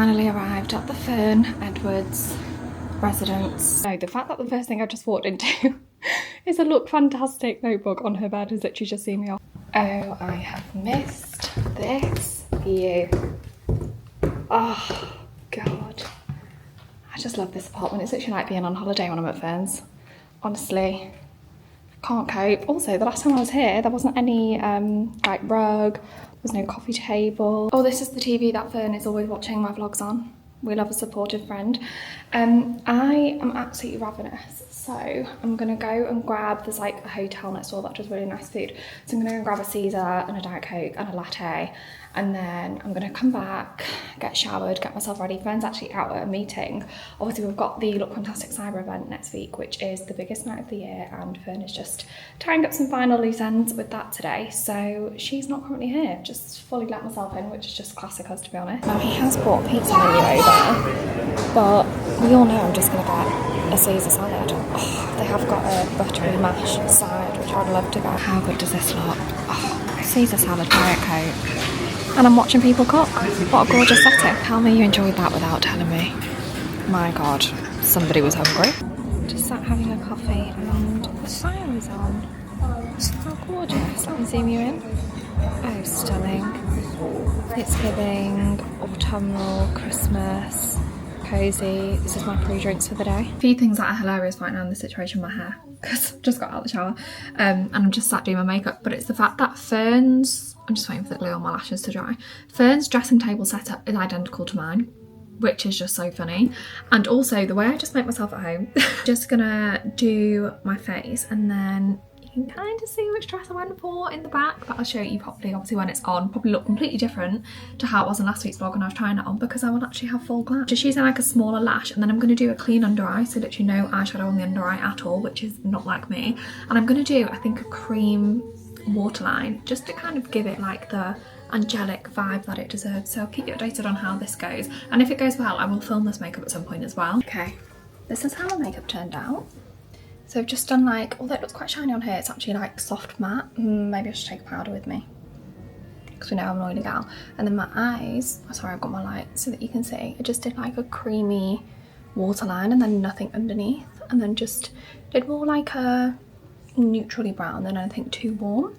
finally arrived at the Fern Edwards residence. So the fact that the first thing I just walked into is a Look Fantastic notebook on her bed has literally just seen me off. Oh, I have missed this view. Oh, God. I just love this apartment. It's literally like being on holiday when I'm at Fern's. Honestly, can't cope. Also, the last time I was here, there wasn't any like rug, there was no coffee table. Oh, this is the TV that Fern is always watching my vlogs on. We love a supportive friend. I am absolutely ravenous, so I'm gonna go and grab, there's like a hotel next door that does really nice food. So I'm gonna go grab a Caesar and a Diet Coke and a latte, and then I'm gonna come back, get showered, get myself ready. Fern's actually out at a meeting. Obviously we've got the Look Fantastic Cyber event next week, which is the biggest night of the year, and Fern is just tying up some final loose ends with that today. So she's not currently here, just fully let myself in, which is just classic us, to be honest. Now he has brought pizza menu over, but we all know I'm just gonna get a Caesar salad. Oh, they have got a buttery mash side, which I'd love to get. How good does this look? Oh, Caesar salad, Diet Coke. And I'm watching people cook. What a gorgeous setting. Tell me you enjoyed that without telling me. My God, somebody was hungry. Just sat having a coffee and the fire is on. How gorgeous. Let me zoom you in. Oh, stunning. Thanksgiving, autumnal, Christmas, cozy. This is my pre-drinks for the day. A few things that are hilarious right now in the situation with my hair, because I just got out of the shower and I'm just sat doing my makeup, but it's the fact that Fern's, I'm just waiting for the glue on my lashes to dry. Fern's dressing table setup is identical to mine, which is just so funny. And also the way I just make myself at home. Just gonna do my face and then you can kind of see which dress I went for in the back, but I'll show you properly obviously when it's on. Probably look completely different to how it was in last week's vlog when I was trying it on, because I will actually have full glam. Just using like a smaller lash, and then I'm going to do a clean under eye, so literally no eyeshadow on the under eye at all, which is not like me. And I'm going to do, I think, a cream waterline just to kind of give it like the angelic vibe that it deserves. So I'll keep you updated on how this goes, and if it goes well I will film this makeup at some point as well. Okay, this is how my makeup turned out. So I've just done like, although it looks quite shiny on here, it's actually like soft matte. Maybe I should take a powder with me, because we know I'm an oily gal. And then my eyes, oh, sorry, I've got my light so that you can see. I just did like a creamy waterline and then nothing underneath, and then just did more like a neutrally brown than anything too warm.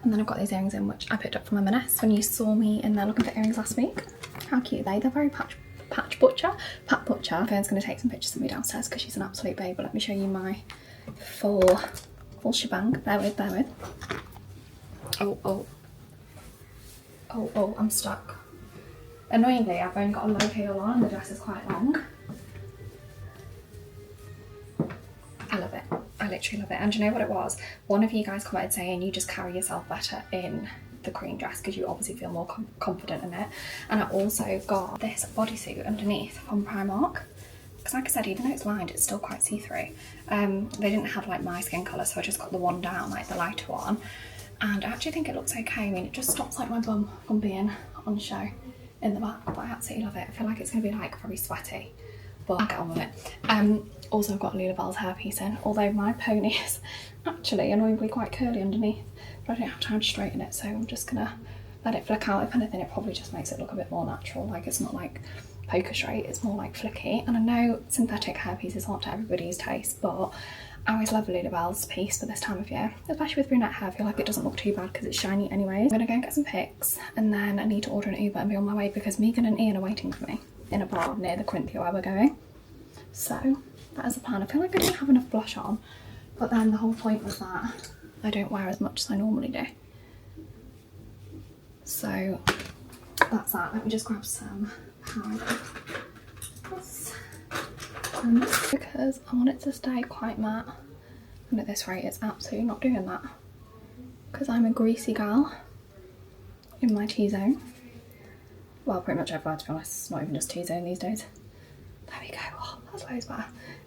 And then I've got these earrings in, which I picked up from M&S when you saw me in there looking for earrings last week. How cute are they? They're very Pat Butcher. Fern's going to take some pictures of me downstairs because she's an absolute babe, but let me show you my full shebang. Bear with. Oh, I'm stuck. Annoyingly, I've only got a low heel on and the dress is quite long. I love it. I literally love it. And do you know what it was? One of you guys commented saying you just carry yourself better in the cream dress because you obviously feel more confident in it. And I also got this bodysuit underneath from Primark, because like I said, even though it's lined, it's still quite see-through. They didn't have like my skin colour, so I just got the one down, like the lighter one, and I actually think it looks okay. I mean, it just stops like my bum from being on show in the back, but I absolutely love it. I feel like it's going to be like very sweaty, but I'll get on with it. Also I've got Lulabelle's hairpiece in, although my pony is actually annoyingly quite curly underneath, but I don't have time to straighten it, so I'm just gonna let it flick out. If anything, it probably just makes it look a bit more natural, like it's not like poker straight, it's more like flicky. And I know synthetic hairpieces aren't to everybody's taste, but I always love Lulabelle's piece for this time of year, especially with brunette hair. I feel like it doesn't look too bad because it's shiny anyways. I'm gonna go and get some pics, and then I need to order an Uber and be on my way because Megan and Ian are waiting for me in a bar near the Quinthia where we're going. So that is the plan. I feel like I didn't have enough blush on, but then the whole point was that I don't wear as much as I normally do. So that's that. Let me just grab some powder. Because I want it to stay quite matte. And at this rate, it's absolutely not doing that. Because I'm a greasy gal in my T-zone. Well, pretty much everywhere, to be honest. It's not even just T-zone these days. There we go. Oh, that's loads better.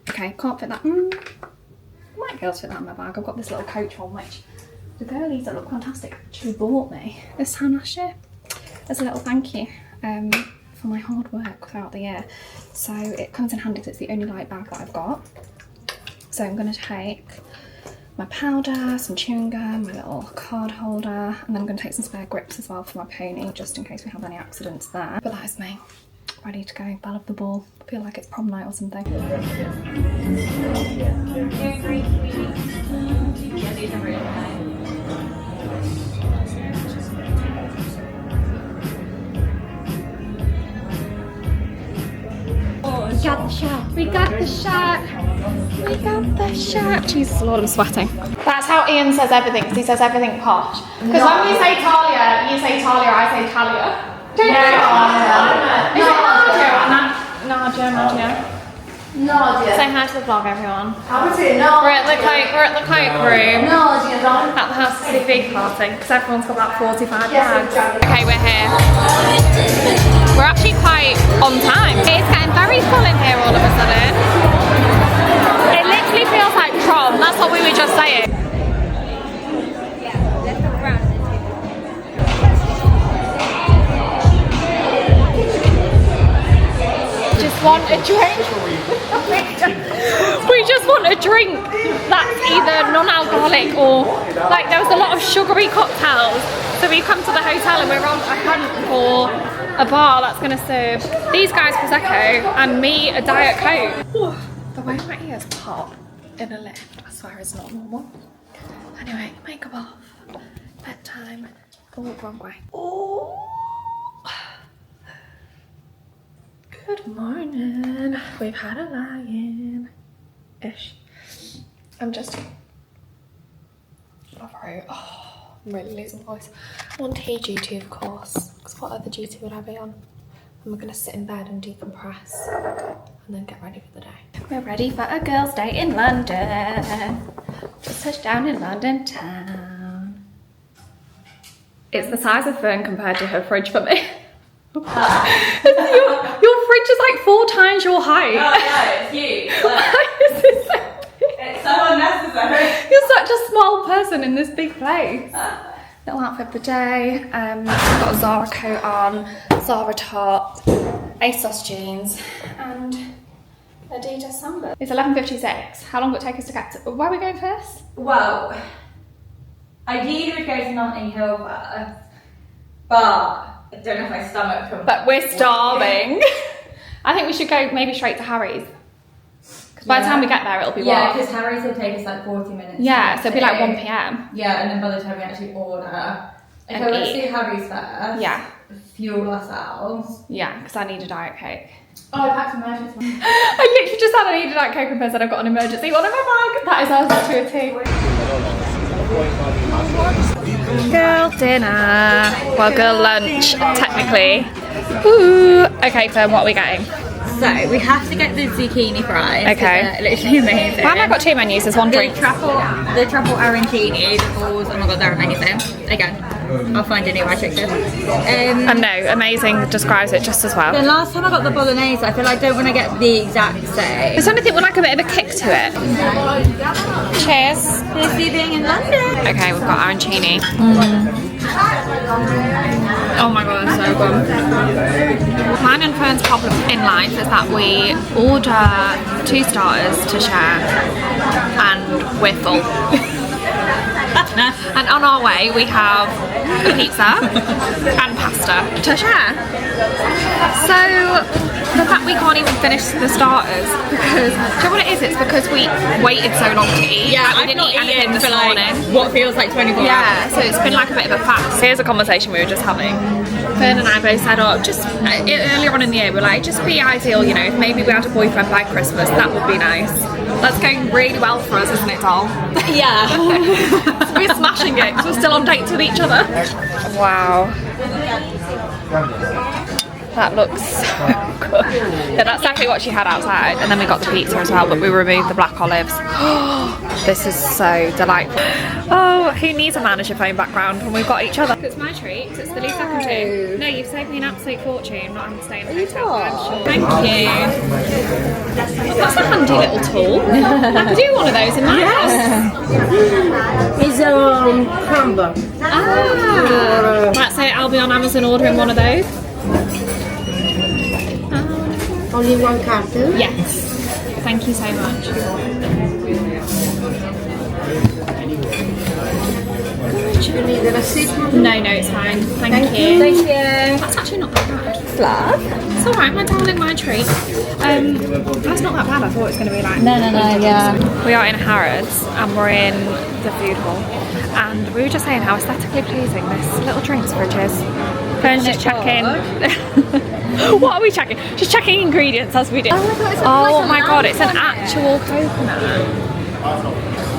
Okay, can't fit that. Might be able to fit that in my bag. I've got this little Coach one, which the girlies that Look Fantastic actually bought me this time last year as a little thank you for my hard work throughout the year. So it comes in handy because it's the only light bag that I've got. So I'm going to take my powder, some chewing gum, my little card holder, and then I'm going to take some spare grips as well for my pony, just in case we have any accidents there. But that is me ready to go. Belle of the ball. I feel like it's prom night or something. We got the shot. We got the shot. We got the shot. Jesus Lord, I'm sweating. That's how Ian says everything, because he says everything posh. Because when we say Talia, you say Talia, I say Talia. Don't you? Is it Nadia? Nadia. Say hi to the vlog, everyone. We're at the cloakroom at the House of CV party, because everyone's got about 45 bags. Okay, we're here. We're actually quite on time. It's getting very full in here all of a sudden. It literally feels like prom. That's what we were just saying. Want a drink. We just want a drink that's either non-alcoholic or like there was a lot of sugary cocktails. So we come to the hotel and we're on a hunt for a bar that's going to serve these guys Prosecco and me a Diet Coke. The way my ears pop in a lift, I swear is not normal. Anyway, makeup off, bedtime. Oh, wrong way. Oh. Good morning. We've had a lion-ish. I'm just my throat. Oh, I'm really losing voice. I'm on TGT, of course, because what other GT would I be on? And we're gonna sit in bed and decompress and then get ready for the day. We're ready for a girls' day in London. Just touched down in London town. It's the size of Fern compared to her fridge for me. your fridge is like 4 times your height. Oh yeah, it's huge. Why is this so big? It's so unnecessary. You're such a small person in this big place. Little outfit of the day. I've got a Zara coat on, Zara top, ASOS jeans, and Adidas samba. It's 11:56. How long will it take us to get to? Where are we going first? Well, ideally we'd go to Notting Hill first, but I don't know if my stomach can. But we're starving. I think we should go maybe straight to Harry's. Because by the time we get there, it'll be Yeah, because Harry's will take us like 40 minutes. Yeah, so it'll be like 1 PM. Yeah, and then by the time we actually order. Okay, And let's eat. do Harry's first. Yeah. Fuel ourselves. Yeah, because I need a Diet Coke. Oh, I packed an emergency one. I literally just said I need a Diet Coke and then said I've got an emergency one in my bag. That is ours to a T. Girl dinner. Well, girl lunch, technically. Ooh. Okay, Fern, what are we getting? So, we have to get the zucchini fries. Okay. They're literally amazing. Why have I got 2 menus? There's one drink. The truffle arancini, the balls, oh my god, they're amazing. Again, I'll find a new picture. And no, amazing describes it just as well. The last time I got the bolognese, I feel I don't want to get the exact same. There's anything with like a bit of a kick to it. Cheers. Here's you being in London. Okay, we've got arancini. Oh my god, it's so good. Mine and Fern's problem in life is that we order 2 starters to share and we're full. And on our way we have a pizza and pasta to share. So the fact we can't even finish the starters because, do you know what it is? It's because we waited so long to eat. Yeah, we didn't eat anything this morning. What feels like 24 hours. Yeah, so it's been like a bit of a fast. Here's a conversation we were just having. Fern and I both said, oh, just earlier on in the year, we were like, just be ideal, you know, if maybe we had a boyfriend by Christmas, that would be nice. That's going really well for us, isn't it, doll? Yeah. We're smashing it because we're still on dates with each other. Wow. That looks so good. Yeah, that's exactly what she had outside. And then we got the pizza as well, but we removed the black olives. This is so delightful. Oh, who needs a man as your phone background when we've got each other? It's my treat, it's the least I can do. No, you've saved me an absolute fortune not having to stay in a hotel. I'm sure. Thank you. That's a handy little tool. I could do one of those in my house. It's crumble. Ah. Right, so I'll be on Amazon ordering one of those. Only 1 carton? Yes. Thank you so much. You need a receipt? No, it's fine. Thank you. Thank you. That's actually not that bad. Love. It's alright, my darling, my treat. That's not that bad. I thought it was going to be like... No, yeah. We are in Harrods and we're in the food hall. And we were just saying how aesthetically pleasing this little drinks fridge is. Fern's just checking. What are we checking? Just checking ingredients as we do. Oh my god, it's an actual coconut.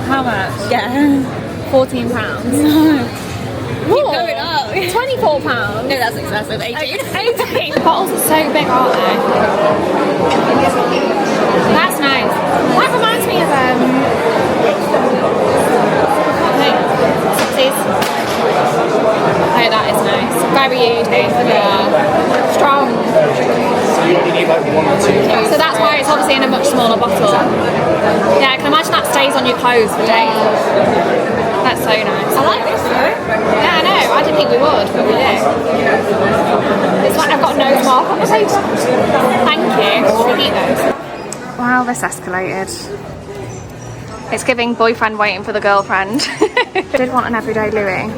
How much? Yeah. £14. Keep going up. £24. No, that's excessive. 18. 18. Bottles are so big, aren't they? That's nice. That reminds me of Sixties. Oh, that is nice. Very easy. Yeah. Strong. So that's why it's obviously in a much smaller bottle. Yeah, I can imagine that stays on your clothes for days. That's so nice. I like this though. Yeah, I know. I didn't think we would, but we do. It's like I've got no mark on the paper. Thank you. Should we eat those? Wow, this escalated. It's giving boyfriend waiting for the girlfriend. I did want an everyday Louis,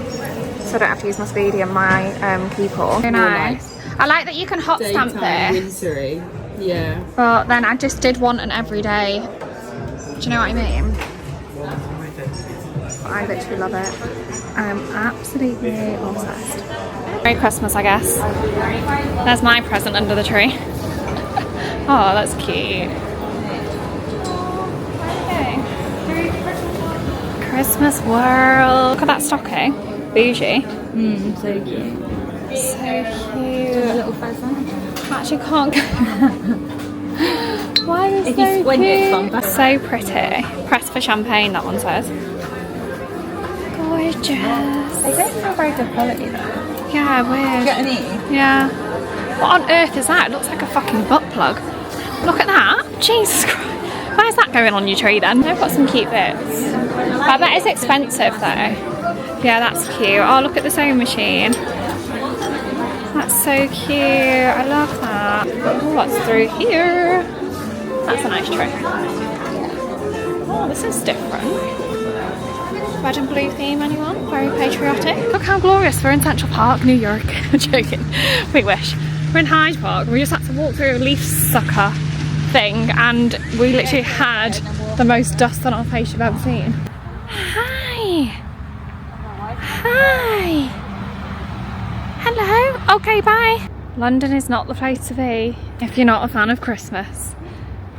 so I don't have to use my Speedy and my keyhole. Very nice. I like that you can hot stamp this. Wintry. Yeah. But then I just did want an everyday. Do you know what I mean? I literally love it. I'm absolutely obsessed. Merry Christmas, I guess. There's my present under the tree. Oh, that's cute. Christmas world. Look at that stocking. Bougie. So cute. So cute. A little pheasant. I actually can't go. Why is If so you squint, it's cute? bumper. So pretty. Press for champagne, that one says. Gorgeous. They don't feel very good quality though. Yeah, weird. Get any? Yeah. What on earth is that? It looks like a fucking butt plug. Look at that. Jesus Christ. Where's that going on your tree then? They've got some cute bits. I bet it's expensive though. Yeah, that's cute. Oh, look at the sewing machine. That's so cute. I love that. Oh, what's through here? That's a nice tree. Oh, this is different. Red and blue theme, anyone? Very patriotic. Look how glorious. We're in Central Park, New York. I'm joking. We wish. We're in Hyde Park. We just had to walk through a leaf sucker thing and we literally had the most dust on our face you've ever seen. Hi. Hi. Hello. Okay, bye. London is not the place to be if you're not a fan of Christmas,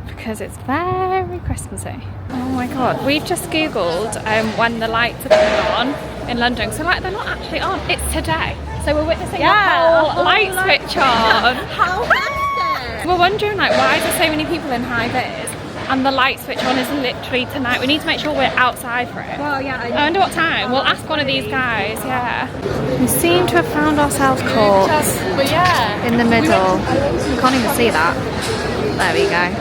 because it's very Christmassy. Oh my god, we've just googled when the lights are coming on in London, so like they're not actually on, it's today, so we're witnessing the whole light switch on. How fantastic! We're wondering like why is there so many people in high vis and the light switch on is literally tonight. We need to make sure we're outside for it. Well, yeah. I wonder what time. We'll ask one of these guys. Yeah. We seem to have found ourselves caught in the middle. You can't even see that. There we go.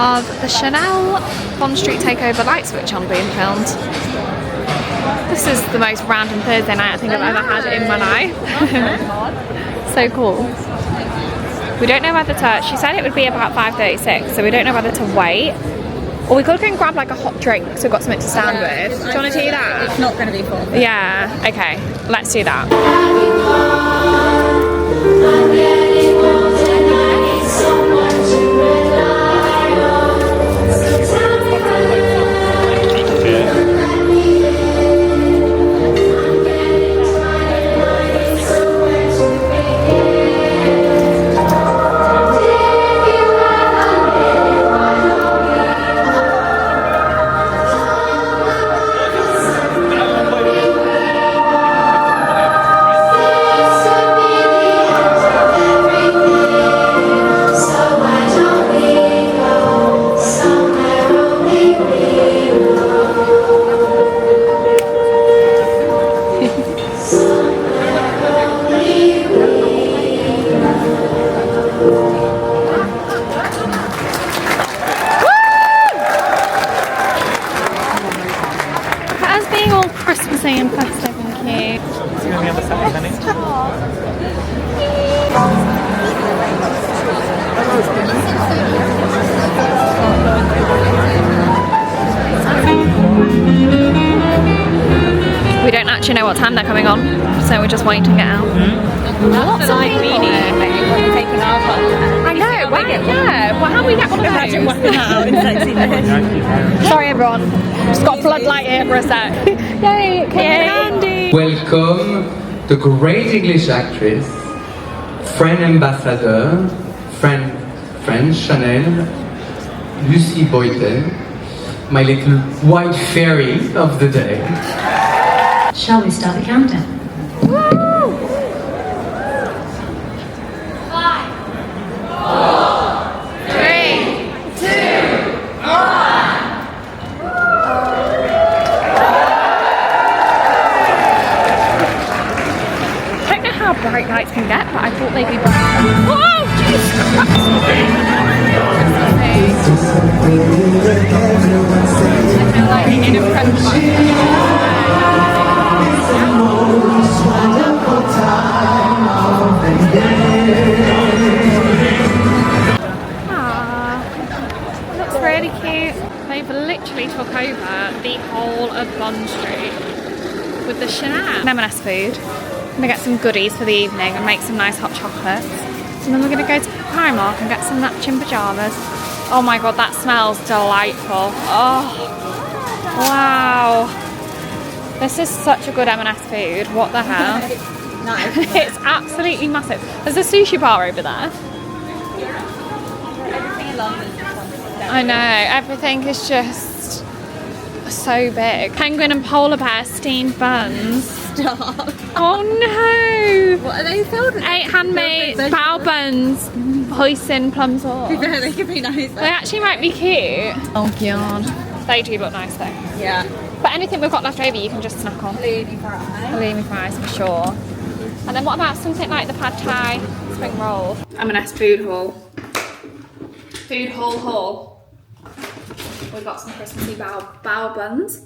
Of the Chanel Bond Street Takeover light switch on being filmed. This is the most random Thursday night I think I've ever had in my life. So cool. We don't know whether to, she said it would be about 5:36, so we don't know whether to wait. Or we could go and grab like a hot drink so we've got something to stand with. Do you want to do that? It's not going to be full. Yeah, okay, let's do that. And festive and cute. It's going to be on the second, honey. actually know what time they're coming on, so we're just waiting to get out. That's the like meaning when you're taking our podcast. I know, well, yeah. Well, how do we get one of those? Imagine working that out in sexiness. Sorry everyone, just got floodlight here for a sec. Yay, Candy! Welcome the great English actress, friend ambassador, friend Chanel, Lucy Boyden, my little white fairy of the day. Shall we start the countdown? Bright lights can get, but I thought they'd be bright. Whoa! Jesus I feel like in a French looks really cute. They've literally took over the whole of Bond Street with the Chanel. M&S food. I'm gonna get some goodies for the evening and make some nice hot chocolates. And then we're gonna go to Primark and get some matching pyjamas. Oh my god, that smells delightful. Oh, wow. This is such a good M&S food. What the hell? Nice. It's absolutely massive. There's a sushi bar over there. Everything in London. I know, everything is just so big. Penguin and polar bear steamed buns. Stop. Oh no! What are they filled with? 8 handmade bao buns, hoisin plum sauce. They could be nice. They actually might be cute. Oh god. They do look nice though. Yeah. But anything we've got left over you can just snack on. Halloumi fries. Halloumi fries for sure. And then what about something like the pad thai spring roll? M&S food haul. Food haul. We've got some Christmassy bao buns.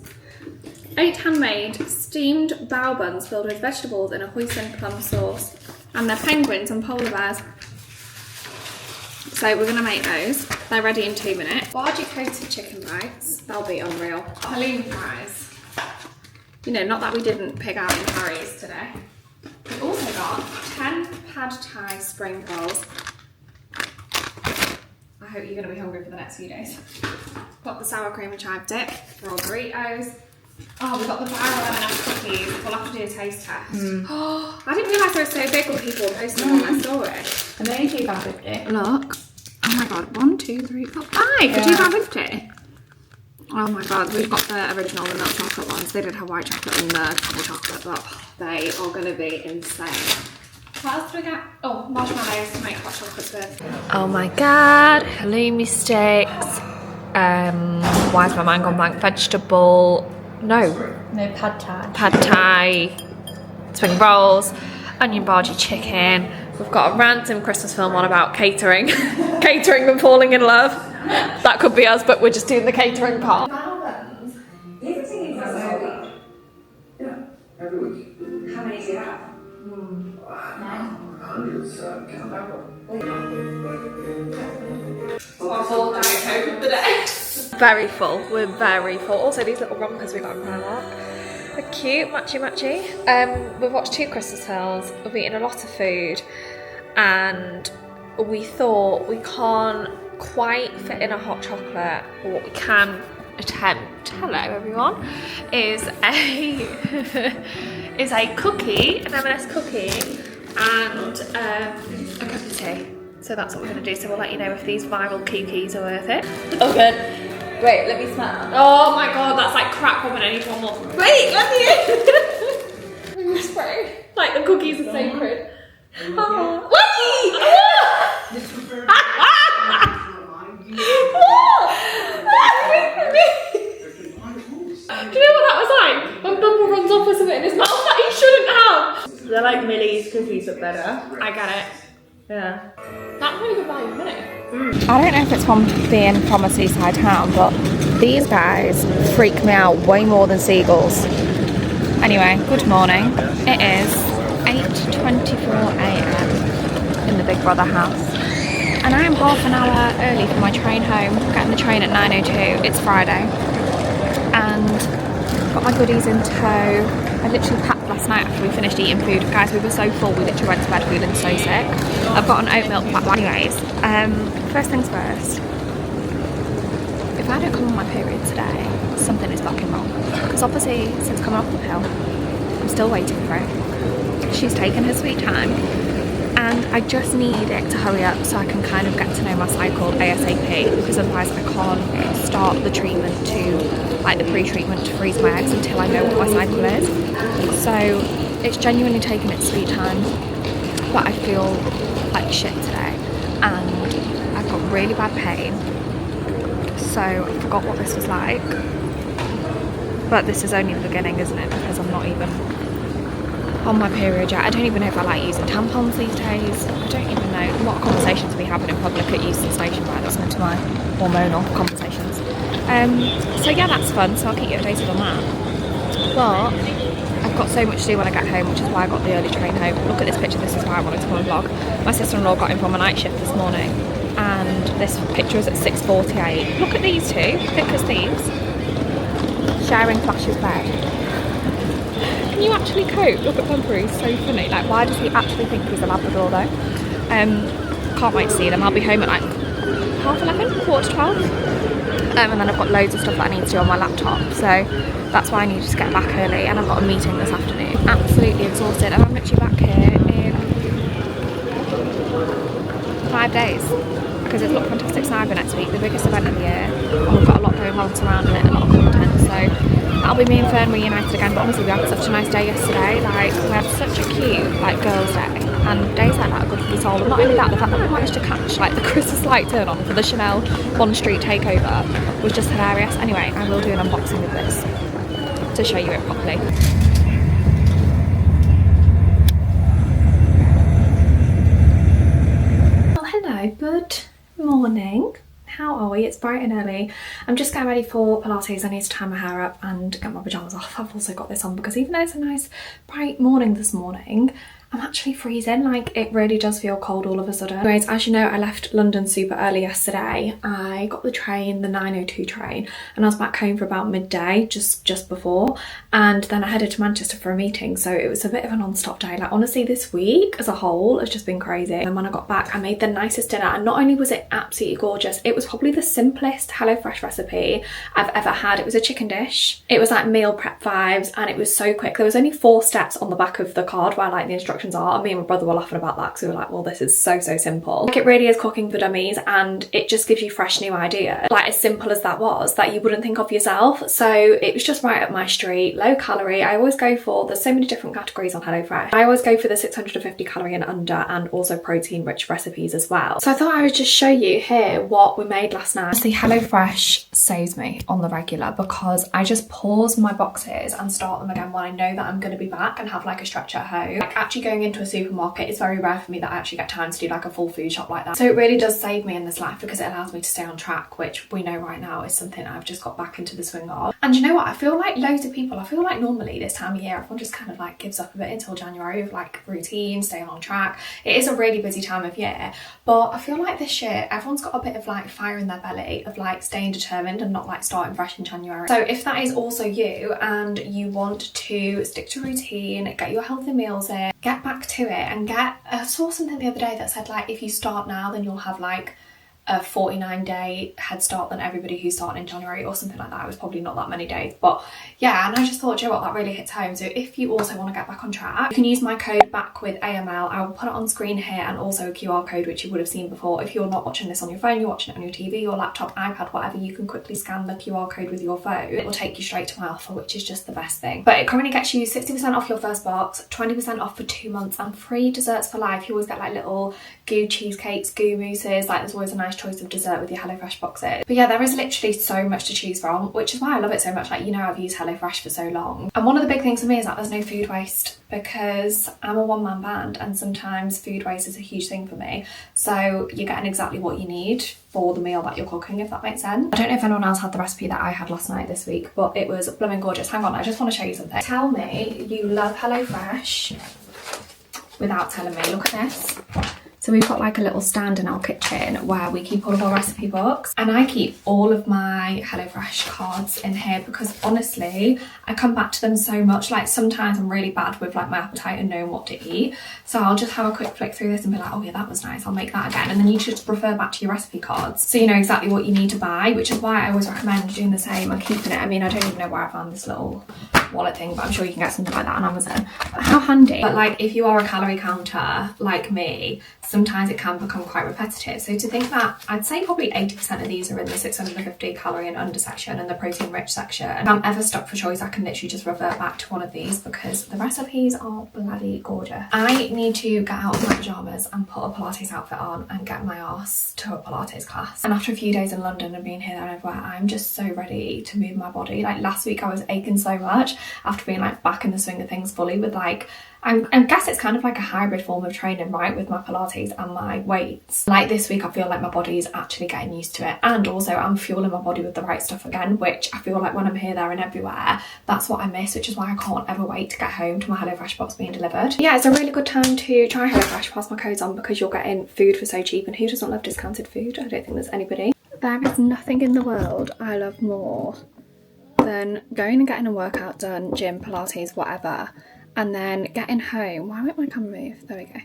8 handmade steamed bao buns filled with vegetables in a hoisin plum sauce. And they're penguins and polar bears. So we're going to make those. They're ready in 2 minutes. Bhaji coated chicken bites. They'll be unreal. Halloumi fries. You know, not that we didn't pick out in Harry's today. We've also got 10 pad thai spring rolls. I hope you're going to be hungry for the next few days. Got the sour cream and chive dip, raw burritos. Oh, we've got the viral M&S cookies. We'll have to do a taste test. Oh, I didn't realise they were so big when people were posting them on their story. And they only £2.50. Look. Oh my god, 1, 2, 3, 4, 5 for £2.50. Oh my god, we've got the original and milk chocolate ones. They did have white chocolate and the double chocolate, but they are going to be insane. What else do we get? Oh, marshmallows to make hot chocolates with. Oh my god, halloumi sticks. Why is my mind gone blank? Vegetable. No, pad thai. pad thai, spring rolls, onion bhaji chicken. We've got a random Christmas film on about catering. Catering and falling in love. That could be us, but we're just doing the catering part. Yeah, every week. How many do you have? Hundreds, count that Very full. We're very full. Also, these little rompers we got in Primark. They're cute, matchy. We've watched 2 Christmas films. We've eaten a lot of food, and we thought we can't quite fit in a hot chocolate. But what we can attempt, hello everyone, is a cookie, an M&S cookie, and a cup of tea. So that's what we're going to do. So we'll let you know if these viral cookies are worth it. Oh good. Wait, let me smell. Oh my god, that's like crap woman. I need one more. Wait, let me in. Spray. Like the cookies are sacred. Oh. Do you know what that was like? When Bumble runs off with something in his mouth that he shouldn't have. They're like Millie's cookies but better. I get it. Yeah. That's really good value, isn't it? I don't know if it's from being from a seaside town, but these guys freak me out way more than seagulls. Anyway, good morning. It is 8:24 AM in the Big Brother house. And I am half an hour early for my train home. I'm getting the train at 9:02. It's Friday. And got my goodies in tow. I literally packed last night after we finished eating food. Guys, we were so full, we literally went to bed feeling so sick. I've got an oat milk pack. Anyways, first things first. If I don't come on my period today, something is fucking wrong. Because obviously, since coming off the pill, I'm still waiting for it. She's taken her sweet time. And I just need it to hurry up so I can kind of get to know my cycle ASAP, because otherwise I can't start the treatment to, like the pre-treatment to freeze my eggs until I know what my cycle is. So it's genuinely taken its sweet time, but I feel like shit today and I've got really bad pain. So I forgot what this was like, but this is only the beginning, isn't it? Because I'm not even on my period yet. I don't even know if I like using tampons these days. I don't even know what conversations we having in public at Euston Station by listening to my hormonal conversations. So yeah, that's fun, so I'll keep you updated on that. But I've got so much to do when I get home, which is why I got the early train home. Look at this picture, this is why I wanted to come and vlog. My sister-in-law got in from a night shift this morning, and this picture is at 6:48. Look at these two, thick as thieves, sharing Flash's bed. Can you actually cope? Look at Bumper, he's so funny. Like, why does he actually think he's a Labrador though? Can't wait to see them. I'll be home at like 11:30, 11:45. And then I've got loads of stuff that I need to do on my laptop, so that's why I need to get back early, and I've got a meeting this afternoon. Absolutely exhausted, and I'm literally back here in 5 days, because it's Look Fantastic Cyber next week, the biggest event of the year, and we've got a lot going on surrounding it, a lot of content, so that'll be me and Fern reunited again. But honestly, we had such a nice day yesterday. Like, we had such a cute like girls' day, and days like that are good for the soul. And not only that, the fact that we managed to catch like the Christmas light turn on for the Chanel Bond Street takeover was just hilarious. Anyway, I will do an unboxing of this to show you it properly. Well, hello, good morning. How are we? It's bright and early. I'm just getting ready for Pilates. I need to tie my hair up and get my pyjamas off. I've also got this on because even though it's a nice bright morning this morning, I'm actually freezing. Like, it really does feel cold all of a sudden. Anyways, as you know, I left London super early yesterday. I got the train, the 9:02 train, and I was back home for about midday, just before. And then I headed to Manchester for a meeting. So it was a bit of a non-stop day. Like, honestly, this week as a whole has just been crazy. And when I got back, I made the nicest dinner. And not only was it absolutely gorgeous, it was probably the simplest HelloFresh recipe I've ever had. It was a chicken dish. It was like meal prep vibes, and it was so quick. There was only 4 steps on the back of the card where like the instructions are, and me and my brother were laughing about that because we were like, well, this is so simple. Like, it really is cooking for dummies, and it just gives you fresh new ideas, like as simple as that was, that you wouldn't think of yourself. So it was just right up my street. Low calorie. I always go for, there's so many different categories on HelloFresh. I always go for the 650 calorie and under, and also protein rich recipes as well. So I thought I would just show you here what we made last night. See, HelloFresh saves me on the regular because I just pause my boxes and start them again when I know that I'm going to be back and have like a stretch at home. Like, actually going into a supermarket, it's very rare for me that I actually get time to do like a full food shop like that. So it really does save me in this life because it allows me to stay on track, which we know right now is something I've just got back into the swing of. And you know what? I feel like loads of people, I feel like normally this time of year, everyone just kind of like gives up a bit until January with like routine, staying on track. It is a really busy time of year, but I feel like this year, everyone's got a bit of like fire in their belly of like staying determined and not like starting fresh in January. So if that is also you and you want to stick to routine, get your healthy meals in, get back to it, and I saw something the other day that said like if you start now then you'll have like a 49-day head start than everybody who's starting in January or something like that. It was probably not that many days, but yeah. And I just thought, you know what, that really hits home. So if you also want to get back on track, you can use my code back with AML. I will put it on screen here, and also a QR code which you would have seen before. If you're not watching this on your phone, you're watching it on your TV, your laptop, iPad, whatever, you can quickly scan the QR code with your phone. It will take you straight to my offer, which is just the best thing. But it currently gets you 60% off your first box, 20% off for 2 months, and free desserts for life. You always get like little goo cheesecakes, goo mousses, like there's always a nice choice of dessert with your HelloFresh boxes. But yeah, there is literally so much to choose from, which is why I love it so much. Like, you know, I've used HelloFresh for so long, and one of the big things for me is that there's no food waste, because I'm a one-man band and sometimes food waste is a huge thing for me. So you're getting exactly what you need for the meal that you're cooking, if that makes sense. I don't know if anyone else had the recipe that I had last night this week, but it was blooming gorgeous. Hang on, I just want to show you something. Tell me you love HelloFresh without telling me. Look at this. So we've got like a little stand in our kitchen where we keep all of our recipe books, and I keep all of my HelloFresh cards in here because honestly, I come back to them so much. Like sometimes I'm really bad with like my appetite and knowing what to eat. So I'll just have a quick flick through this and be like, oh yeah, that was nice, I'll make that again. And then you should refer back to your recipe cards so you know exactly what you need to buy, which is why I always recommend doing the same and keeping it. I mean, I don't even know where I found this little wallet thing, but I'm sure you can get something like that on Amazon. But how handy. But like if you are a calorie counter like me, sometimes it can become quite repetitive. So to think that I'd say probably 80% of these are in the 650 calorie and under section and the protein rich section. If I'm ever stuck for choice, I can literally just revert back to one of these because the recipes are bloody gorgeous. I need to get out of my pyjamas and put a Pilates outfit on and get my ass to a Pilates class. And after a few days in London and being here, there and everywhere, I'm just so ready to move my body. Like last week I was aching so much after being like back in the swing of things fully with like, I guess it's kind of like a hybrid form of training, right, with my Pilates and my weights. Like this week I feel like my body is actually getting used to it, and also I'm fueling my body with the right stuff again, which I feel like when I'm here, there and everywhere, that's what I miss, which is why I can't ever wait to get home to my HelloFresh box being delivered. Yeah, it's a really good time to try HelloFresh, pass my codes on, because you're getting food for so cheap, and who doesn't love discounted food? I don't think there's anybody. There is nothing in the world I love more than going and getting a workout done, gym, Pilates, whatever, and then getting home. Why won't my camera move? There we go.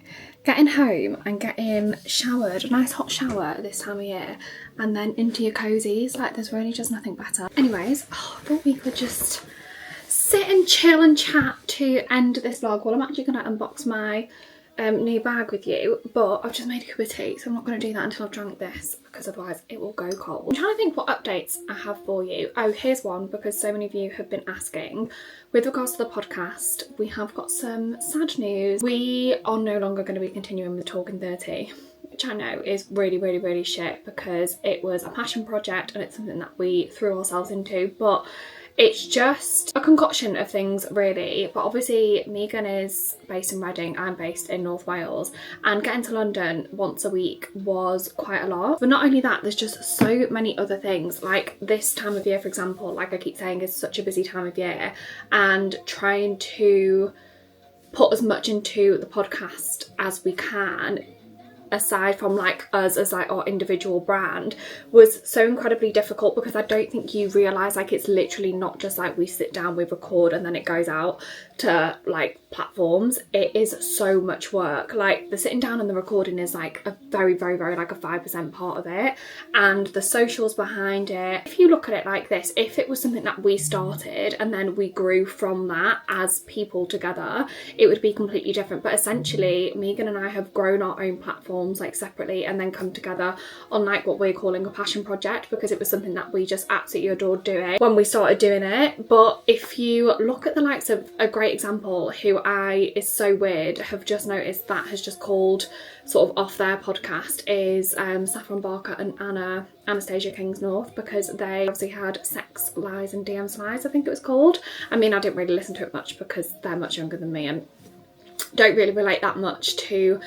Getting home and getting showered, a nice hot shower at this time of year, and then into your cozies. Like there's really just nothing better. Anyways, I thought we could just sit and chill and chat to end this vlog. Well, I'm actually going to unbox my new bag with you, but I've just made a cup of tea, so I'm not going to do that until I've drank this, because otherwise it will go cold. I'm trying to think what updates I have for you. Oh, here's one, because so many of you have been asking. With regards to the podcast, we have got some sad news. We are no longer going to be continuing with Talking 30, which I know is really, really, really shit, because it was a passion project and it's something that we threw ourselves into, but it's just a concoction of things really. But obviously Megan is based in Reading, I'm based in North Wales, and getting to London once a week was quite a lot. But not only that, there's just so many other things. Like this time of year, for example, like I keep saying, is such a busy time of year, and trying to put as much into the podcast as we can, aside from like us as like our individual brand, was so incredibly difficult, because I don't think you realise like it's literally not just like we sit down, we record and then it goes out to like platforms. It is so much work. Like the sitting down and the recording is like a very, very, very like a 5% part of it, and the socials behind it. If you look at it like this, if it was something that we started and then we grew from that as people together, it would be completely different. But essentially Megan and I have grown our own platforms like separately and then come together on like what we're calling a passion project, because it was something that we just absolutely adored doing when we started doing it. But if you look at the likes of a great example, who is so weird, have just noticed that has just called sort of off their podcast, is Saffron Barker and Anastasia Kingsnorth, because they obviously had Sex Lies and DMs Lies, I think it was called. I mean, I didn't really listen to it much because they're much younger than me and don't really relate that much to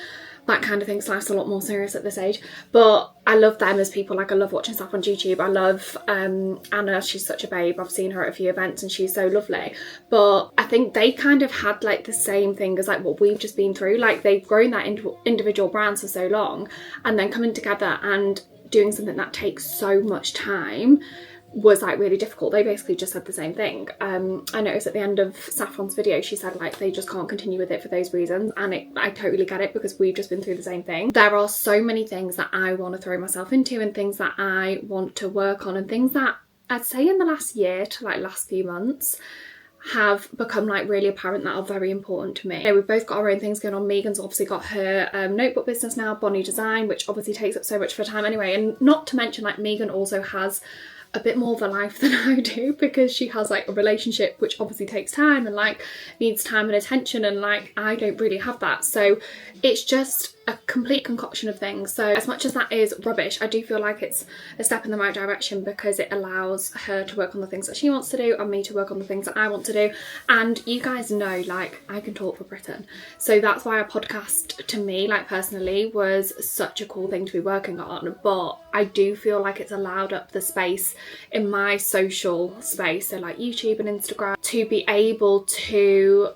that kind of thing, so life's a lot more serious at this age. But I love them as people. Like I love watching stuff on YouTube. I love Anna, she's such a babe. I've seen her at a few events and she's so lovely. But I think they kind of had like the same thing as like what we've just been through. Like they've grown that individual brands for so long, and then coming together and doing something that takes so much time was like really difficult. They basically just said the same thing. I noticed at the end of Saffron's video, she said like they just can't continue with it for those reasons, and I totally get it, because we've just been through the same thing. There are so many things that I want to throw myself into, and things that I want to work on, and things that I'd say in the last year to like last few months have become like really apparent that are very important to me. We've both got our own things going on. Megan's obviously got her notebook business now, Bonnie Design, which obviously takes up so much of her time anyway. And not to mention like Megan also has a bit more of a life than I do, because she has like a relationship which obviously takes time and like needs time and attention, and like I don't really have that. So it's just a complete concoction of things. So as much as that is rubbish, I do feel like it's a step in the right direction, because it allows her to work on the things that she wants to do and me to work on the things that I want to do. And you guys know, like I can talk for Britain, so that's why a podcast to me, like personally, was such a cool thing to be working on. But I do feel like it's allowed up the space in my social space, so like YouTube and Instagram, to be able to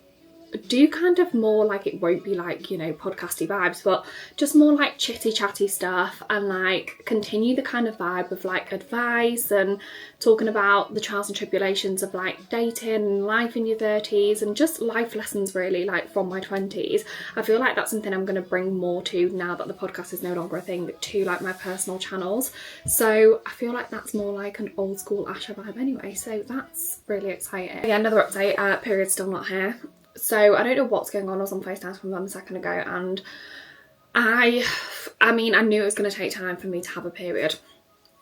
do kind of more like, it won't be like, you know, podcasty vibes, but just more like chitty chatty stuff, and like continue the kind of vibe of like advice and talking about the trials and tribulations of like dating and life in your 30s and just life lessons really, like from my 20s. I feel like that's something I'm going to bring more to now that the podcast is no longer a thing, to like my personal channels. So I feel like that's more like an old school Asha vibe anyway, so that's really exciting. Yeah, another update, period's still not here. So I don't know what's going on. I was on FaceTime from them a second ago, and I mean, I knew it was going to take time for me to have a period,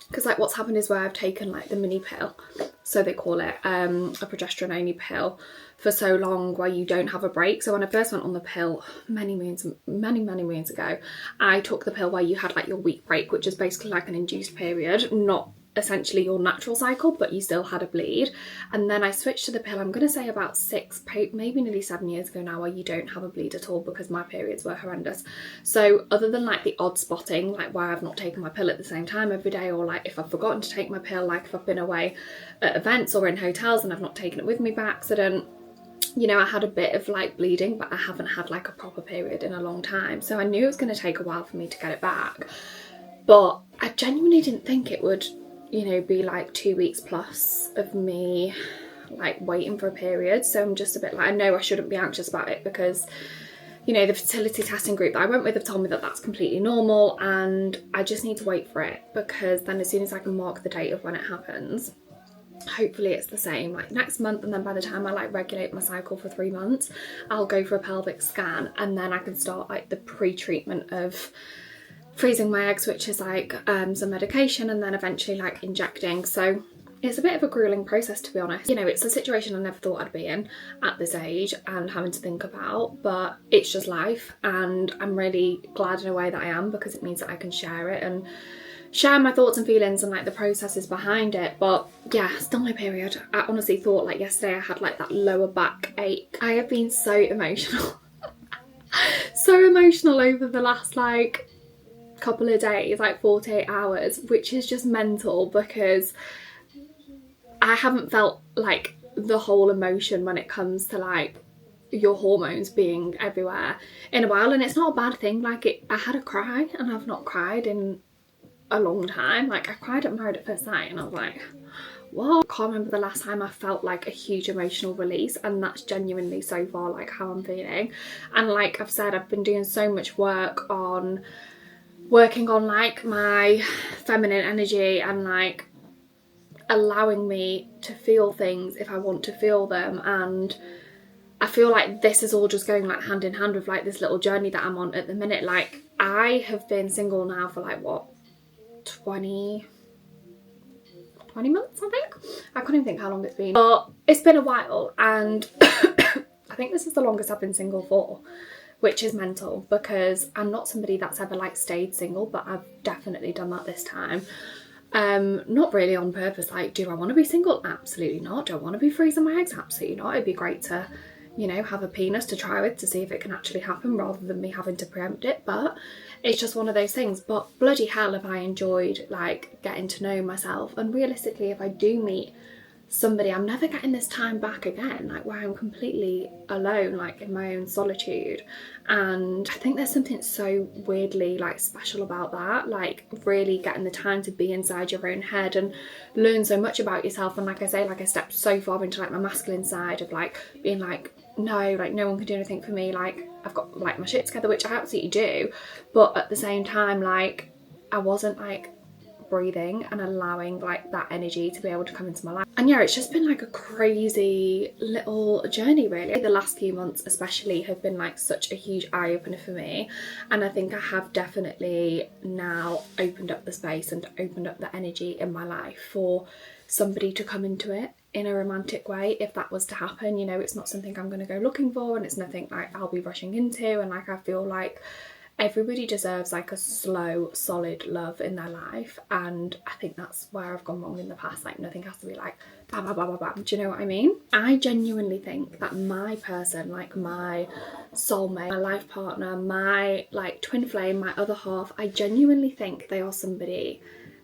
because like what's happened is where I've taken like the mini pill, so they call it, a progesterone only pill, for so long, where you don't have a break. So when I first went on the pill many moons ago, I took the pill where you had like your week break, which is basically like an induced period, not essentially your natural cycle, but you still had a bleed. And then I switched to the pill, I'm going to say about 6, maybe nearly 7 years ago now, where you don't have a bleed at all, because my periods were horrendous. So other than like the odd spotting, like where I've not taken my pill at the same time every day, or like if I've forgotten to take my pill, like if I've been away at events or in hotels and I've not taken it with me by accident, you know, I had a bit of like bleeding, but I haven't had like a proper period in a long time. So I knew it was going to take a while for me to get it back, but I genuinely didn't think it would, you know, be like 2 weeks plus of me like waiting for a period. So I'm just a bit like, I know I shouldn't be anxious about it, because, you know, the fertility testing group that I went with have told me that that's completely normal, and I just need to wait for it, because then as soon as I can mark the date of when it happens, hopefully it's the same like next month, and then by the time I like regulate my cycle for 3 months, I'll go for a pelvic scan, and then I can start like the pre-treatment of freezing my eggs, which is like some medication, and then eventually like injecting. So it's a bit of a grueling process, to be honest. You know, it's a situation I never thought I'd be in at this age and having to think about, but it's just life, and I'm really glad in a way that I am, because it means that I can share it and share my thoughts and feelings and like the processes behind it. But yeah, still no period. I honestly thought like yesterday I had like that lower back ache. I have been so emotional so emotional over the last like couple of days, like 48 hours, which is just mental, because I haven't felt like the whole emotion when it comes to like your hormones being everywhere in a while. And it's not a bad thing, like I had a cry, and I've not cried in a long time. Like I cried at Married at First Sight, and I was like, what? I can't remember the last time I felt like a huge emotional release, and that's genuinely so far like how I'm feeling. And like I've said, I've been doing so much work on working on like my feminine energy, and like allowing me to feel things if I want to feel them. And I feel like this is all just going like hand in hand with like this little journey that I'm on at the minute. Like I have been single now for like what, 20 months, I think. I couldn't even think how long it's been, but it's been a while, and I think this is the longest I've been single for, which is mental, because I'm not somebody that's ever like stayed single, but I've definitely done that this time. Not really on purpose. Like, do I want to be single? Absolutely not. Do I want to be freezing my eggs? Absolutely not. It'd be great to, you know, have a penis to try with to see if it can actually happen, rather than me having to preempt it. But it's just one of those things. But bloody hell have I enjoyed like getting to know myself. And realistically, if I do meet somebody, I'm never getting this time back again, like where I'm completely alone, like in my own solitude. And I think there's something so weirdly like special about that, like really getting the time to be inside your own head and learn so much about yourself. And like I say, like I stepped so far into like my masculine side of like being like, no, like no one can do anything for me, like I've got like my shit together, which I absolutely do, but at the same time like I wasn't like breathing and allowing like that energy to be able to come into my life. And yeah, it's just been like a crazy little journey really. The last few months especially have been like such a huge eye-opener for me, and I think I have definitely now opened up the space and opened up the energy in my life for somebody to come into it in a romantic way, if that was to happen. You know, it's not something I'm going to go looking for, and it's nothing like I'll be rushing into. And like I feel like everybody deserves like a slow, solid love in their life, and I think that's where I've gone wrong in the past. Like nothing has to be like bam, bam, bam, bam, bam. Do you know what I mean? I genuinely think that my person, like my soulmate, my life partner, my like twin flame, my other half, I genuinely think they are somebody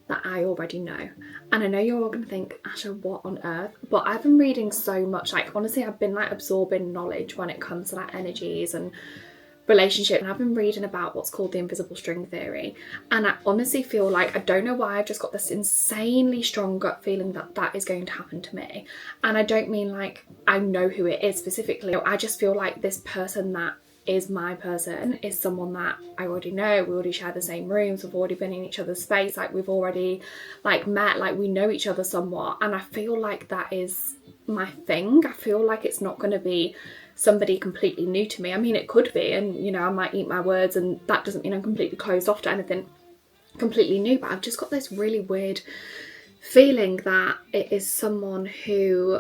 that I already know. And I know you're all going to think, Asha, what on earth? But I've been reading so much, like honestly I've been like absorbing knowledge when it comes to like energies and relationship, and I've been reading about what's called the invisible string theory, and I honestly feel like, I don't know why, I've just got this insanely strong gut feeling that that is going to happen to me. And I don't mean like I know who it is specifically, I just feel like this person that is my person is someone that I already know. We already share the same rooms, we've already been in each other's space, like we've already like met, like we know each other somewhat, and I feel like that is my thing. I feel like it's not going to be somebody completely new to me. I mean, it could be, and you know, I might eat my words, and that doesn't mean I'm completely closed off to anything completely new, but I've just got this really weird feeling that it is someone who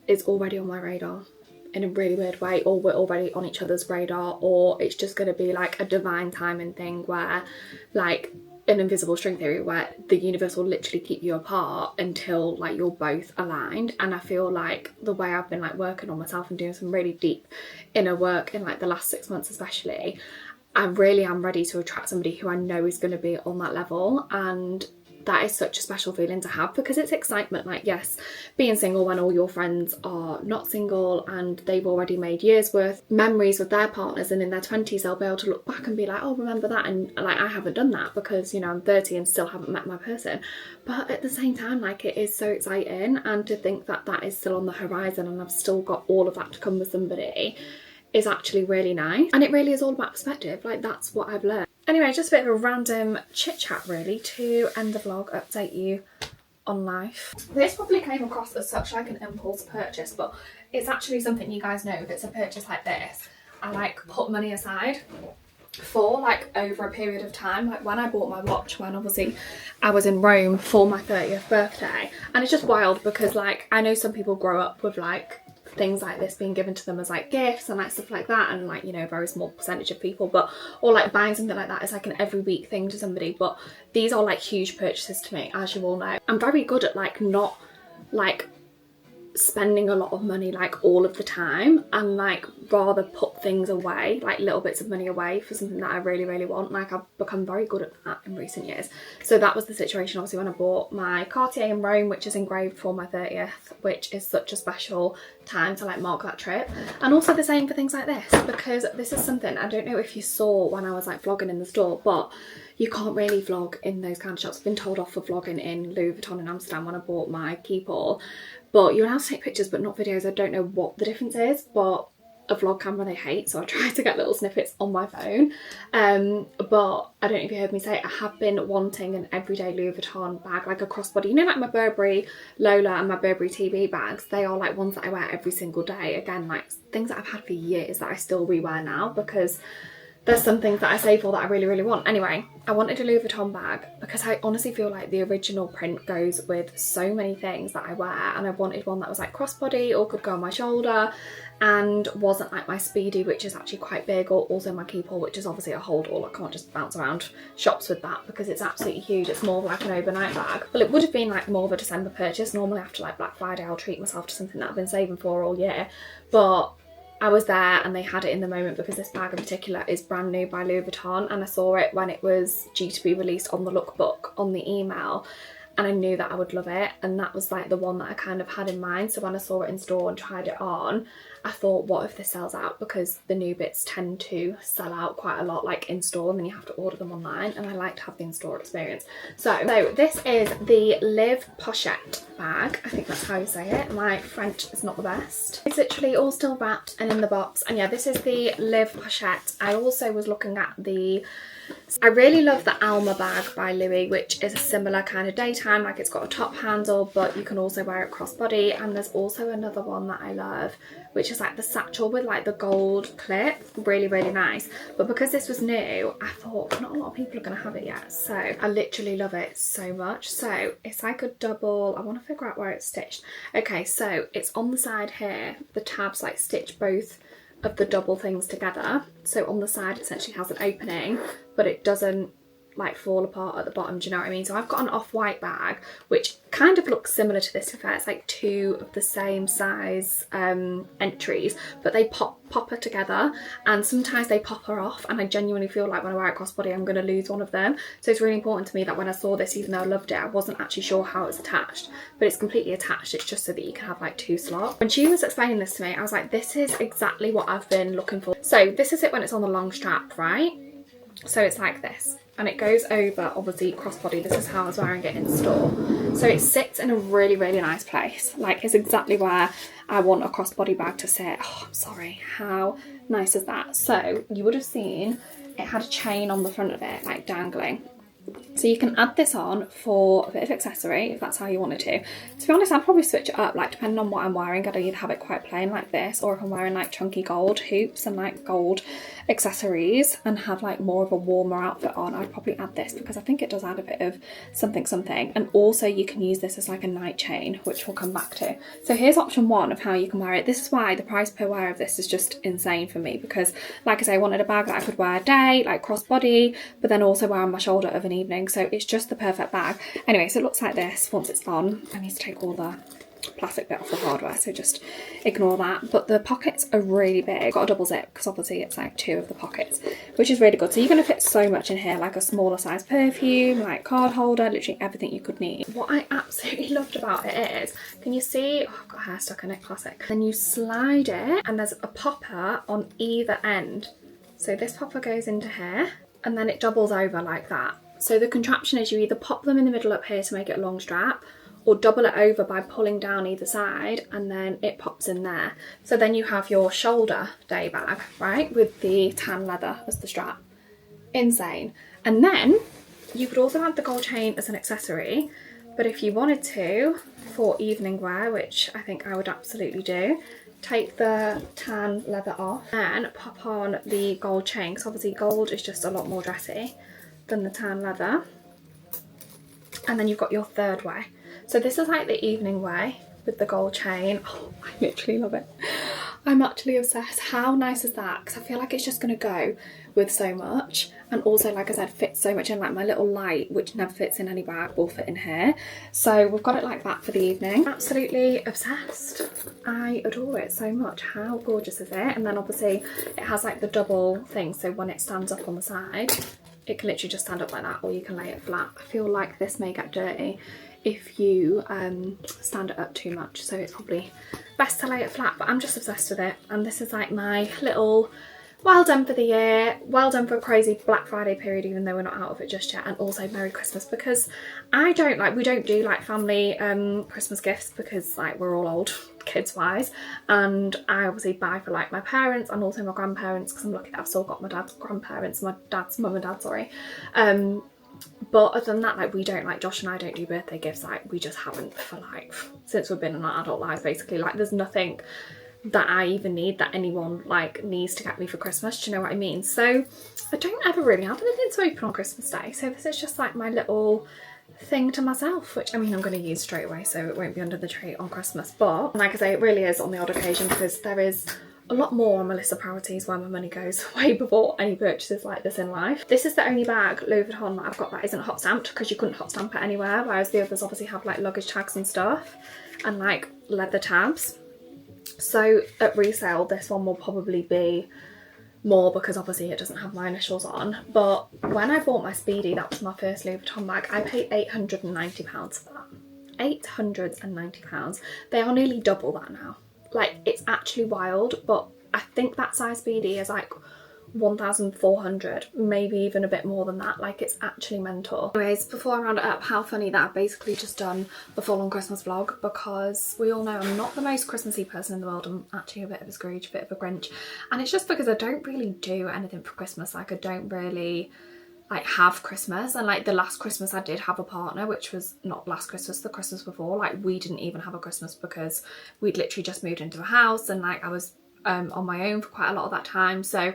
is already on my radar in a really weird way, or we're already on each other's radar, or it's just going to be like a divine timing thing where like an invisible string theory where the universe will literally keep you apart until like you're both aligned. And I feel like the way I've been like working on myself and doing some really deep inner work in like the last 6 months especially, I really am ready to attract somebody who I know is going to be on that level. And that is such a special feeling to have, because it's excitement. Like, yes, being single when all your friends are not single and they've already made years worth memories with their partners, and in their 20s they'll be able to look back and be like, oh, remember that? And like, I haven't done that because, you know, I'm 30 and still haven't met my person. But at the same time, like, it is so exciting, and to think that that is still on the horizon and I've still got all of that to come with somebody is actually really nice. And it really is all about perspective. Like, that's what I've learned. Anyway, just a bit of a random chit chat really to end the vlog, update you on life. This probably came across as such like an impulse purchase, but it's actually something you guys know. If it's a purchase like this, I like put money aside for like over a period of time. Like when I bought my watch, when obviously I was in Rome for my 30th birthday, and it's just wild because like I know some people grow up with like things like this being given to them as like gifts and like stuff like that, and like, you know, a very small percentage of people, but or like buying something like that is like an every week thing to somebody. But these are like huge purchases to me, as you all know. I'm very good at like not like spending a lot of money like all of the time, and like rather put things away, like little bits of money away for something that I really, really want. Like I've become very good at that in recent years. So that was the situation obviously when I bought my Cartier in Rome, which is engraved for my 30th, which is such a special time to like mark that trip. And also the same for things like this, because this is something, I don't know if you saw when I was like vlogging in the store, but you can't really vlog in those kind of shops. I've been told off for vlogging in Louis Vuitton in Amsterdam when I bought my Keepall. But you're allowed to take pictures but not videos. I don't know what the difference is, but a vlog camera they hate, so I try to get little snippets on my phone. But I don't know if you heard me say it, I have been wanting an everyday Louis Vuitton bag, like a crossbody. You know, like my Burberry Lola and my Burberry TB bags, they are like ones that I wear every single day. Again, like things that I've had for years that I still rewear now, because there's some things that I save for that I really, really want. Anyway, I wanted a Louis Vuitton bag because I honestly feel like the original print goes with so many things that I wear, and I wanted one that was like crossbody or could go on my shoulder and wasn't like my Speedy, which is actually quite big, or also my Keepall, which is obviously a hold all. I can't just bounce around shops with that because it's absolutely huge. It's more of like an overnight bag. Well, it would have been like more of a December purchase. Normally after like Black Friday I'll treat myself to something that I've been saving for all year, but I was there and they had it in the moment because this bag in particular is brand new by Louis Vuitton, and I saw it when it was due to be released on the lookbook on the email, and I knew that I would love it, and that was like the one that I kind of had in mind. So when I saw it in store and tried it on, I thought, what if this sells out? Because the new bits tend to sell out quite a lot like in store, and then you have to order them online, and I like to have the in-store experience. So this is the Live Pochette bag. I think that's how you say it. My French is not the best. It's literally all still wrapped and in the box, and yeah, this is the Live Pochette. I also was looking at I really love the Alma bag by Louis, which is a similar kind of daytime, like it's got a top handle but you can also wear it crossbody. And there's also another one that I love, which is like the satchel with like the gold clip, really, really nice. But because this was new, I thought not a lot of people are gonna have it yet, so I literally love it so much. So it's like a double, I want to figure out where it's stitched. Okay, so it's on the side here, the tabs like stitch both of the double things together. So on the side it essentially has an opening, but it doesn't like fall apart at the bottom, do you know what I mean? So I've got an off-white bag which kind of looks similar to this. In fact, it's like two of the same size entries, but they pop her together, and sometimes they pop her off, and I genuinely feel like when I wear it crossbody I'm going to lose one of them. So it's really important to me that when I saw this, even though I loved it, I wasn't actually sure how it's attached, but it's completely attached. It's just so that you can have like 2 slots. When she was explaining this to me, I was like, this is exactly what I've been looking for. So this is it when it's on the long strap, right? So it's like this, and it goes over obviously crossbody. This is how I was wearing it in store. So it sits in a really, really nice place. Like, it's exactly where I want a crossbody bag to sit. Oh, I'm sorry, how nice is that? So you would have seen it had a chain on the front of it, like dangling. So you can add this on for a bit of accessory if that's how you wanted to. To be honest, I'd probably switch it up, like depending on what I'm wearing. I'd either have it quite plain like this, or if I'm wearing like chunky gold hoops and like gold accessories and have like more of a warmer outfit on, I'd probably add this because I think it does add a bit of something. And also you can use this as like a night chain, which we'll come back to. So here's option 1 of how you can wear it. This is why the price per wear of this is just insane for me, because like I say, I wanted a bag that I could wear day, like crossbody, but then also wear on my shoulder of an evening. So it's just the perfect bag. Anyway, so it looks like this once it's on. I need to take all the plastic bit off the hardware, so just ignore that. But the pockets are really big. Got a double zip because obviously it's like 2 of the pockets, which is really good. So you're going to fit so much in here, like a smaller size perfume, like card holder, literally everything you could need. What I absolutely loved about it is, can you see, oh, I've got hair stuck in it, classic. Then you slide it and there's a popper on either end. So this popper goes into here and then it doubles over like that. So the contraption is you either pop them in the middle up here to make it a long strap, or double it over by pulling down either side, and then it pops in there. So then you have your shoulder day bag, right, with the tan leather as the strap. Insane. And then you could also have the gold chain as an accessory, but if you wanted to, for evening wear, which I think I would absolutely do, take the tan leather off and pop on the gold chain, because obviously gold is just a lot more dressy than the tan leather. And then you've got your third way. So this is like the evening way with the gold chain. Oh, I literally love it. I'm actually obsessed. How nice is that? Because I feel like it's just going to go with so much. And also, like I said, fits so much in. Like my little light, which never fits in any bag, will fit in here. So we've got it like that for the evening. Absolutely obsessed. I adore it so much. How gorgeous is it? And then obviously it has like the double thing. So when it stands up on the side, it can literally just stand up like that, or you can lay it flat. I feel like this may get dirty if you stand it up too much, so it's probably best to lay it flat, but I'm just obsessed with it. And this is like my little well done for the year, well done for a crazy Black Friday period, even though we're not out of it just yet, and also Merry Christmas, because we don't do like family Christmas gifts because like we're all old kids wise, and I obviously buy for like my parents and also my grandparents, because I'm lucky that I've still got my dad's grandparents, my dad's mum and dad, sorry. But other than that, like we don't, like Josh and I don't do birthday gifts, like we just haven't for like since we've been in our adult lives basically. Like there's nothing that I even need that anyone like needs to get me for Christmas, do you know what I mean? So I don't ever really have anything to open on Christmas Day, so this is just like my little thing to myself, which I mean I'm going to use straight away, so it won't be under the tree on Christmas. But like I say, it really is on the odd occasion, because there is a lot more on my list of priorities where my money goes way before any purchases like this in life. This is the only bag, Louis Vuitton, that I've got that isn't hot stamped, because you couldn't hot stamp it anywhere, whereas the others obviously have like luggage tags and stuff and like leather tabs. So at resale this one will probably be more, because obviously it doesn't have my initials on. But when I bought my Speedy, that was my first Louis Vuitton bag, I paid £890 for that. £890. They are nearly double that now. Like it's actually wild, but I think that size Speedy is like 1,400, maybe even a bit more than that. Like it's actually mental. Anyways, before I round it up, how funny that I've basically just done the full on Christmas vlog, because we all know I'm not the most Christmassy person in the world. I'm actually a bit of a Scrooge, a bit of a Grinch, and it's just because I don't really do anything for Christmas. Like I don't really like have Christmas, and like the last Christmas I did have a partner, which was not last Christmas, the Christmas before. Like we didn't even have a Christmas because we'd literally just moved into a house, and like I was on my own for quite a lot of that time, so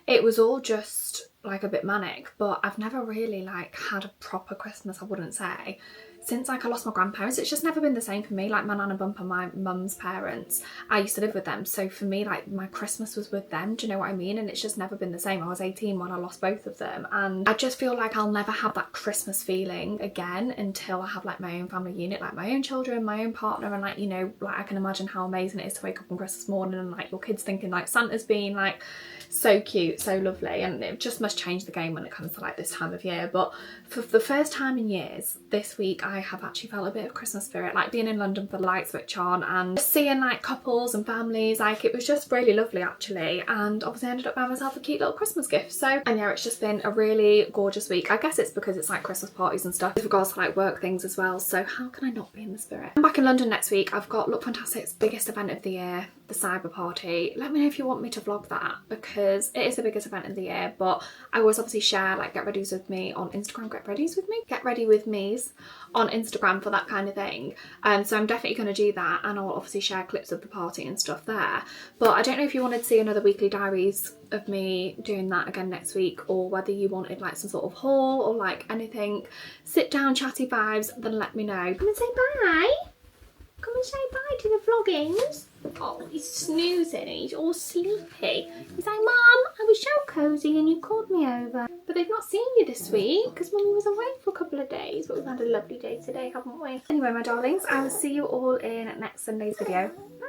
it was all just like a bit manic. But I've never really like had a proper Christmas, I wouldn't say, since like I lost my grandparents, it's just never been the same for me. Like my nan and bumper, my mum's parents, I used to live with them, so for me like my Christmas was with them, do you know what I mean? And it's just never been the same. I was 18 when I lost both of them, and I just feel like I'll never have that Christmas feeling again until I have like my own family unit, like my own children, my own partner, and like, you know, like I can imagine how amazing it is to wake up on Christmas morning and like your kids thinking like Santa's been like so cute, so lovely, and it just must change the game when it comes to like this time of year. But for the first time in years, this week I have actually felt a bit of Christmas spirit, like being in London for the light switch on and seeing like couples and families. Like it was just really lovely actually, and obviously I ended up buying myself a cute little Christmas gift. So, and yeah, it's just been a really gorgeous week. I guess it's because it's like Christmas parties and stuff with regards to like work things as well, so how can I not be in the spirit? I'm back in London next week. I've got Look Fantastic's biggest event of the year, the cyber party. Let me know if you want me to vlog that, because it is the biggest event of the year. But I always obviously share like get readies with me on Instagram, get ready with me's on Instagram for that kind of thing. So I'm definitely going to do that, and I'll obviously share clips of the party and stuff there. But I don't know if you wanted to see another weekly diaries of me doing that again next week, or whether you wanted like some sort of haul or like anything sit down chatty vibes, then let me know. Come and say bye. Come and say bye to the vloggings. Oh, he's snoozing and he's all sleepy. He's like, Mum, I was so cosy and you called me over. But they've not seen you this week because Mummy was away for a couple of days, but we've had a lovely day today, haven't we? Anyway, my darlings, I will see you all in next Sunday's video. Bye.